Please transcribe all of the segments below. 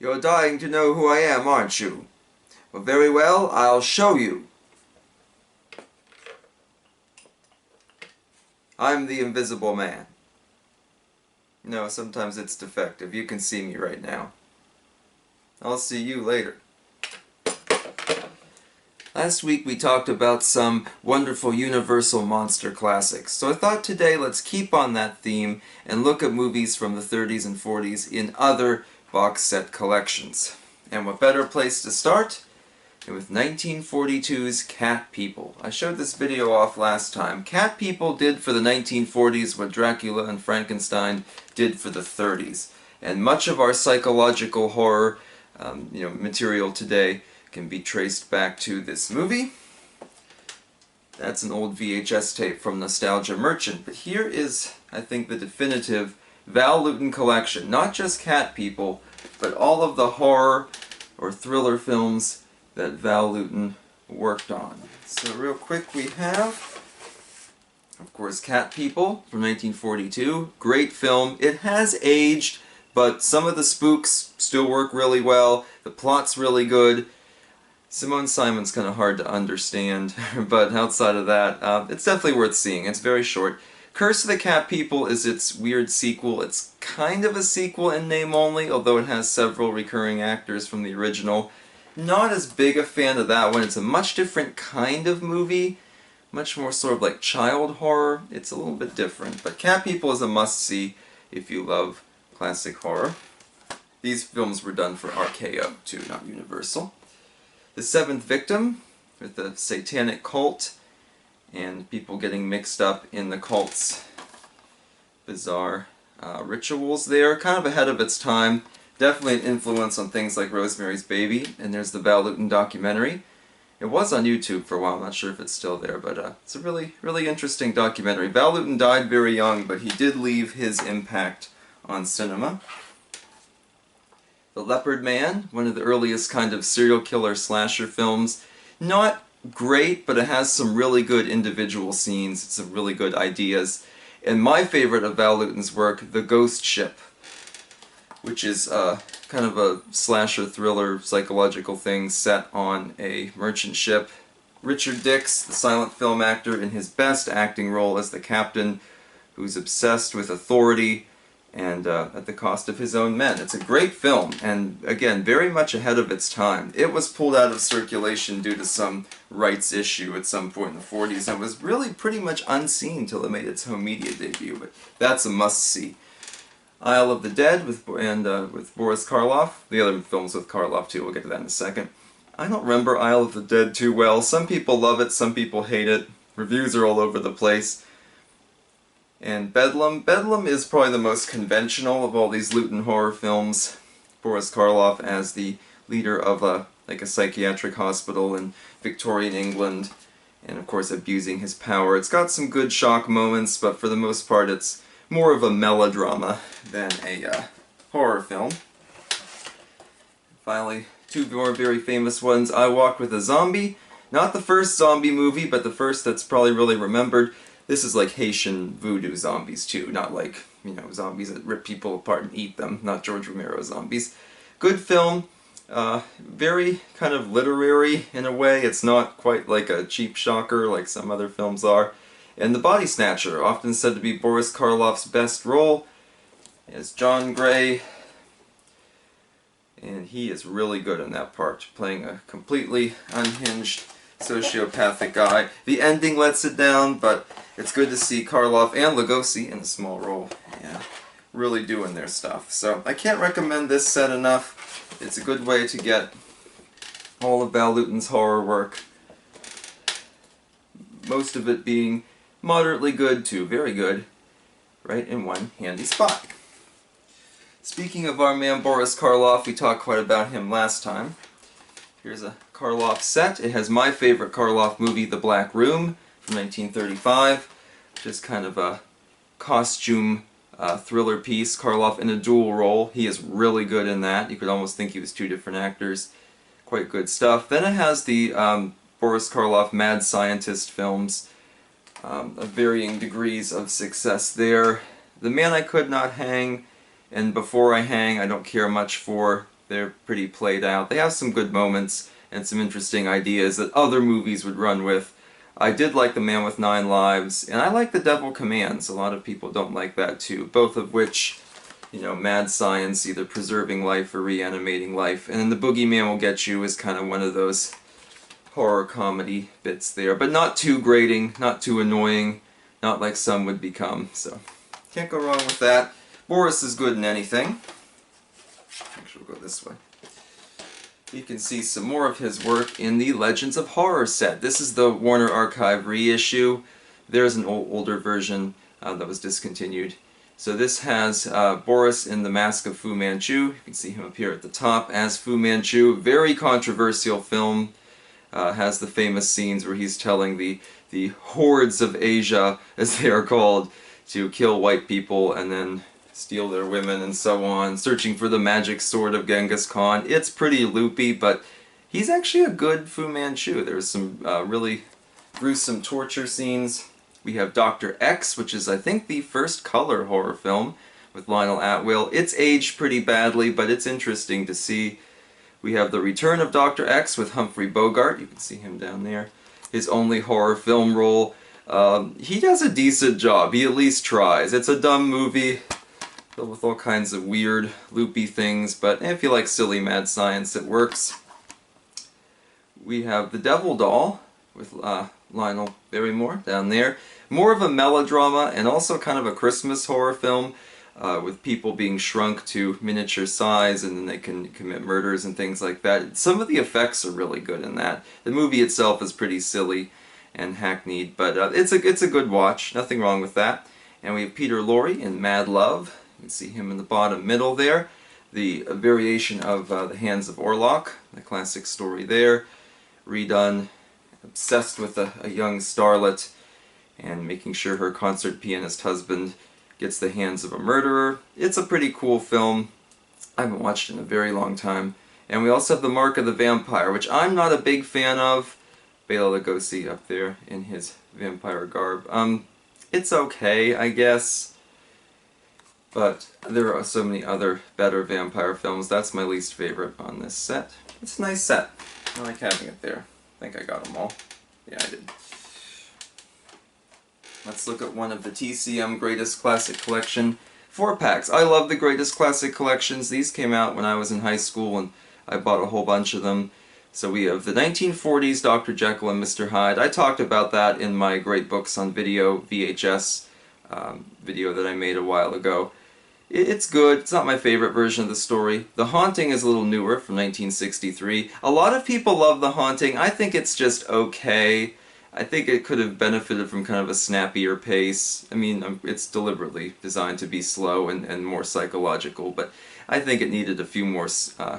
You're dying to know who I am, aren't you? Well, very well, I'll show you. I'm the Invisible Man. No, sometimes it's defective. You can see me right now. I'll see you later. Last week we talked about some wonderful Universal monster classics, so I thought today let's keep on that theme and look at movies from the 30s and 40s in other box set collections. And what better place to start than with 1942's Cat People. I showed this video off last time. Cat People did for the 1940s what Dracula and Frankenstein did for the 30s. And much of our psychological horror material today can be traced back to this movie. That's an old VHS tape from Nostalgia Merchant, but here is, I think, the definitive Val Lewton collection. Not just Cat People, but all of the horror or thriller films that Val Lewton worked on. So real quick we have, of course, Cat People from 1942. Great film. It has aged, but some of the spooks still work really well. The plot's really good. Simone Simon's kind of hard to understand, but outside of that, it's definitely worth seeing. It's very short. Curse of the Cat People is its weird sequel. It's kind of a sequel in name only, although it has several recurring actors from the original. Not as big a fan of that one. It's a much different kind of movie, much more sort of like child horror. It's a little bit different, but Cat People is a must-see if you love classic horror. These films were done for RKO too, not Universal. The Seventh Victim, with the satanic cult, and people getting mixed up in the cult's bizarre rituals there. Kind of ahead of its time. Definitely an influence on things like Rosemary's Baby, and there's the Val Lewton documentary. It was on YouTube for a while, I'm not sure if it's still there, but it's a really, really interesting documentary. Val Lewton died very young, but he did leave his impact on cinema. The Leopard Man, one of the earliest kind of serial killer slasher films. Not great, but it has some really good individual scenes, some really good ideas. And my favorite of Val Lewton's work, The Ghost Ship, which is kind of a slasher thriller psychological thing set on a merchant ship. Richard Dix, the silent film actor, in his best acting role as the captain, who's obsessed with authority and at the cost of his own men. It's a great film, and again, very much ahead of its time. It was pulled out of circulation due to some rights issue at some point in the 40s, and was really pretty much unseen till it made its home media debut, but that's a must-see. Isle of the Dead with Boris Karloff. The other films with Karloff too, we'll get to that in a second. I don't remember Isle of the Dead too well. Some people love it, some people hate it. Reviews are all over the place. And Bedlam. Bedlam is probably the most conventional of all these Lewton horror films. Boris Karloff as the leader of a psychiatric hospital in Victorian England, and of course abusing his power. It's got some good shock moments, but for the most part it's more of a melodrama than a horror film. Finally, two more very famous ones. I Walked with a Zombie. Not the first zombie movie, but the first that's probably really remembered. This is like Haitian voodoo zombies too, not like, zombies that rip people apart and eat them, not George Romero zombies. Good film, very kind of literary in a way. It's not quite like a cheap shocker like some other films are. And The Body Snatcher, often said to be Boris Karloff's best role, is John Gray, and he is really good in that part, playing a completely unhinged sociopathic guy. The ending lets it down, but it's good to see Karloff and Lugosi in a small role, really doing their stuff. So I can't recommend this set enough. It's a good way to get all of Val Lewton's horror work, most of it being moderately good to very good, right in one handy spot. Speaking of our man Boris Karloff, we talked quite about him last time. Here's a Karloff set. It has my favorite Karloff movie, The Black Room, from 1935, which is kind of a costume thriller piece. Karloff in a dual role. He is really good in that. You could almost think he was two different actors. Quite good stuff. Then it has the Boris Karloff Mad Scientist films, of varying degrees of success there. The Man I Could Not Hang and Before I Hang I don't care much for. They're pretty played out. They have some good moments and some interesting ideas that other movies would run with. I did like The Man with Nine Lives, and I like The Devil Commands. A lot of people don't like that too, both of which, you know, mad science, either preserving life or reanimating life. And then The Boogeyman Will Get You is kind of one of those horror comedy bits there, but not too grating, not too annoying, not like some would become, so can't go wrong with that. Boris is good in anything. Actually, we'll go this way. You can see some more of his work in the Legends of Horror set. This is the Warner Archive reissue. There's an older version that was discontinued. So this has Boris in the Mask of Fu Manchu. You can see him up here at the top as Fu Manchu. Very controversial film. Has the famous scenes where he's telling the hordes of Asia, as they are called, to kill white people and then steal their women and so on, searching for the magic sword of Genghis Khan. It's pretty loopy, but he's actually a good Fu Manchu. There's some really gruesome torture scenes. We have Dr. X, which is, I think, the first color horror film with Lionel Atwill. It's aged pretty badly, but it's interesting to see. We have The Return of Dr. X with Humphrey Bogart. You can see him down there. His only horror film role. He does a decent job. He at least tries. It's a dumb movie filled with all kinds of weird, loopy things, but if you like silly mad science, it works. We have The Devil Doll with Lionel Barrymore down there. More of a melodrama and also kind of a Christmas horror film with people being shrunk to miniature size and then they can commit murders and things like that. Some of the effects are really good in that. The movie itself is pretty silly and hackneyed, but it's a good watch. Nothing wrong with that. And we have Peter Lorre in Mad Love. You can see him in the bottom middle there. The variation of The Hands of Orlok, the classic story there. Redone, obsessed with a young starlet and making sure her concert pianist husband gets the hands of a murderer. It's a pretty cool film. I haven't watched it in a very long time. And we also have The Mark of the Vampire, which I'm not a big fan of. Bela Lugosi up there in his vampire garb. It's okay, I guess. But there are so many other better vampire films. That's my least favorite on this set. It's a nice set. I like having it there. I think I got them all. Yeah, I did. Let's look at one of the TCM Greatest Classic Collection 4-packs. I love the Greatest Classic Collections. These came out when I was in high school and I bought a whole bunch of them. So we have the 1940s Dr. Jekyll and Mr. Hyde. I talked about that in my Great Books on Video VHS video that I made a while ago. It's good. It's not my favorite version of the story. The Haunting is a little newer, from 1963. A lot of people love The Haunting. I think it's just okay. I think it could have benefited from kind of a snappier pace. I mean, it's deliberately designed to be slow and more psychological, but I think it needed a few more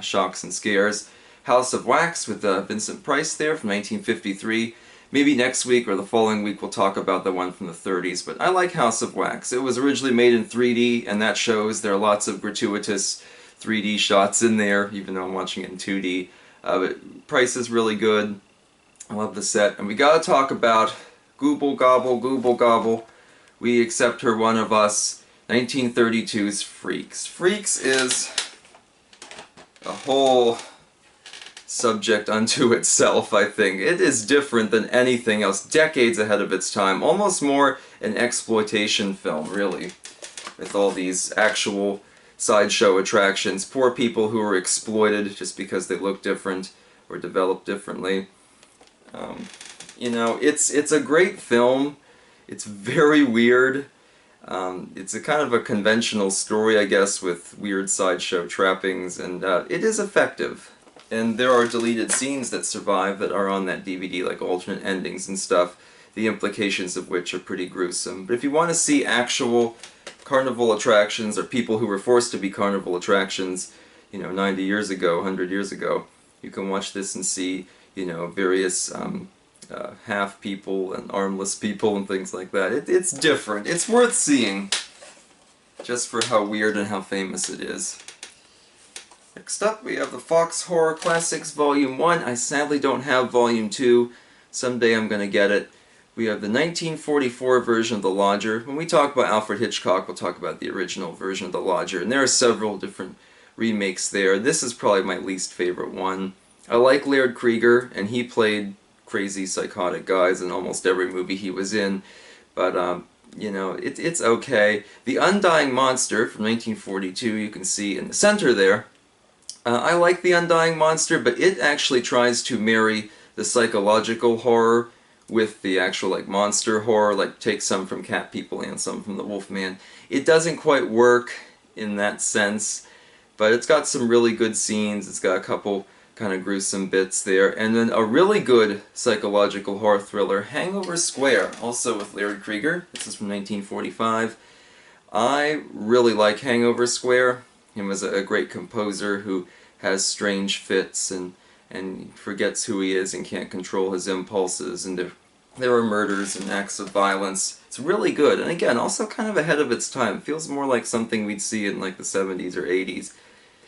shocks and scares. House of Wax with Vincent Price there from 1953. Maybe next week or the following week we'll talk about the one from the 30s, but I like House of Wax. It was originally made in 3D, and that shows. There are lots of gratuitous 3D shots in there, even though I'm watching it in 2D. But Price is really good. I love the set. And we gotta talk about Gooble Gobble, Gooble Gobble. We Accept Her, One of Us, 1932's Freaks. Freaks is a whole subject unto itself, I think. It is different than anything else, decades ahead of its time, almost more an exploitation film, really, with all these actual sideshow attractions, poor people who were exploited just because they look different or developed differently. You know, it's a great film. It's very weird. It's a kind of a conventional story, I guess, with weird sideshow trappings, and it is effective. And there are deleted scenes that survive that are on that DVD, like alternate endings and stuff, the implications of which are pretty gruesome. But if you want to see actual carnival attractions, or people who were forced to be carnival attractions, you know, 90 years ago, 100 years ago, you can watch this and see, you know, various half people and armless people and things like that. It's different. It's worth seeing, just for how weird and how famous it is. Next up, we have the Fox Horror Classics Volume 1. I sadly don't have Volume 2. Someday I'm going to get it. We have the 1944 version of The Lodger. When we talk about Alfred Hitchcock, we'll talk about the original version of The Lodger. And there are several different remakes there. This is probably my least favorite one. I like Laird Krieger, and he played crazy psychotic guys in almost every movie he was in, but you know, it's okay. The Undying Monster from 1942, you can see in the center there. I like The Undying Monster, but it actually tries to marry the psychological horror with the actual like monster horror, like take some from Cat People and some from the Wolfman. It doesn't quite work in that sense, but it's got some really good scenes. It's got a couple kind of gruesome bits there, and then a really good psychological horror thriller, Hangover Square, also with Laird Krieger. This is from 1945. I really like Hangover Square. He was a great composer who has strange fits and forgets who he is and can't control his impulses, and there are murders and acts of violence. It's really good, and again, also kind of ahead of its time. It feels more like something we'd see in like the 70s or 80s.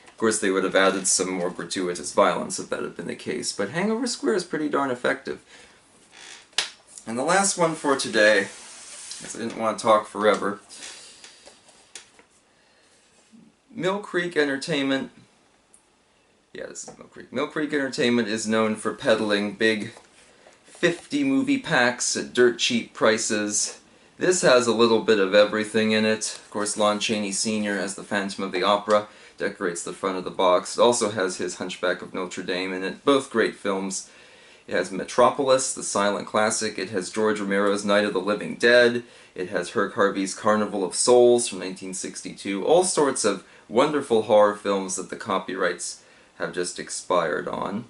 Of course, they would have added some more gratuitous violence if that had been the case, but Hangover Square is pretty darn effective. And the last one for today, because I didn't want to talk forever, Mill Creek Entertainment. Yeah, this is Mill Creek. Mill Creek Entertainment is known for peddling big 50 movie packs at dirt cheap prices. This has a little bit of everything in it. Of course, Lon Chaney Sr. as the Phantom of the Opera decorates the front of the box. It also has his Hunchback of Notre Dame in it. Both great films. It has Metropolis, the silent classic. It has George Romero's Night of the Living Dead. It has Herc Harvey's Carnival of Souls from 1962. All sorts of wonderful horror films that the copyrights have just expired on.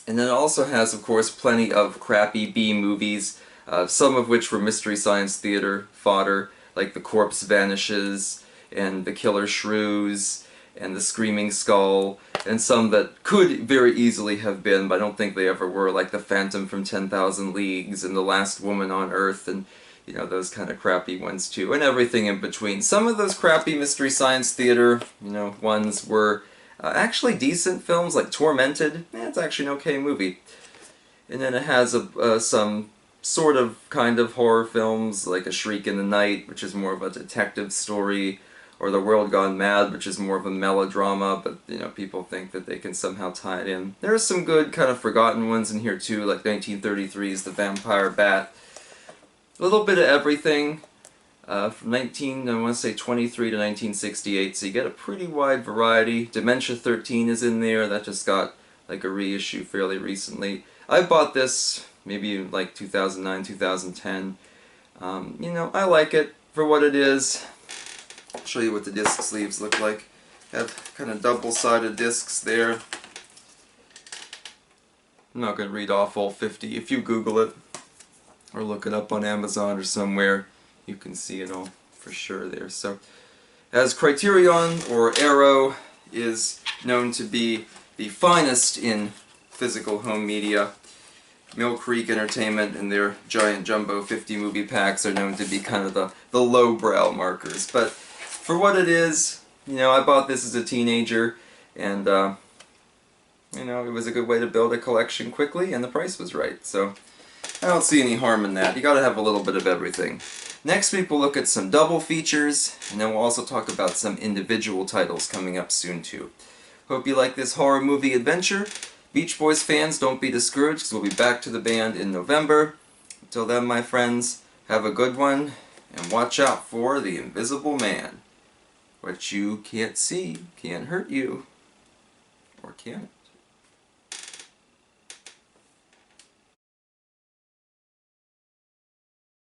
And then it also has, of course, plenty of crappy B movies, some of which were Mystery Science Theater fodder, like The Corpse Vanishes, and The Killer Shrews, and The Screaming Skull, and some that could very easily have been, but I don't think they ever were, like The Phantom from 10,000 Leagues, and The Last Woman on Earth, and you know, those kind of crappy ones too, and everything in between. Some of those crappy Mystery Science Theater, you know, ones were actually decent films, like Tormented. It's actually an okay movie. And then it has some sort of kind of horror films, like A Shriek in the Night, which is more of a detective story, or The World Gone Mad, which is more of a melodrama, but you know, people think that they can somehow tie it in. There are some good kind of forgotten ones in here too, like 1933's The Vampire Bat. A little bit of everything from I want to say 23 to 1968, so you get a pretty wide variety. Dementia 13 is in there. That just got like a reissue fairly recently. I bought this maybe in like 2009, 2010. You know, I like it for what it is. I'll show you what the disc sleeves look like. Have kind of double-sided discs there. I'm not going to read off all 50. If you Google it, or look it up on Amazon or somewhere, you can see it all for sure there. So, as Criterion, or Arrow, is known to be the finest in physical home media, Mill Creek Entertainment and their giant jumbo 50 movie packs are known to be kind of the lowbrow markers. But for what it is, you know, I bought this as a teenager, and you know, it was a good way to build a collection quickly, and the price was right. So I don't see any harm in that. You gotta have a little bit of everything. Next week we'll look at some double features, and then we'll also talk about some individual titles coming up soon too. Hope you like this horror movie adventure. Beach Boys fans, don't be discouraged, because we'll be back to the band in November. Until then, my friends, have a good one, and watch out for the Invisible Man. What you can't see can't hurt you. Or can it?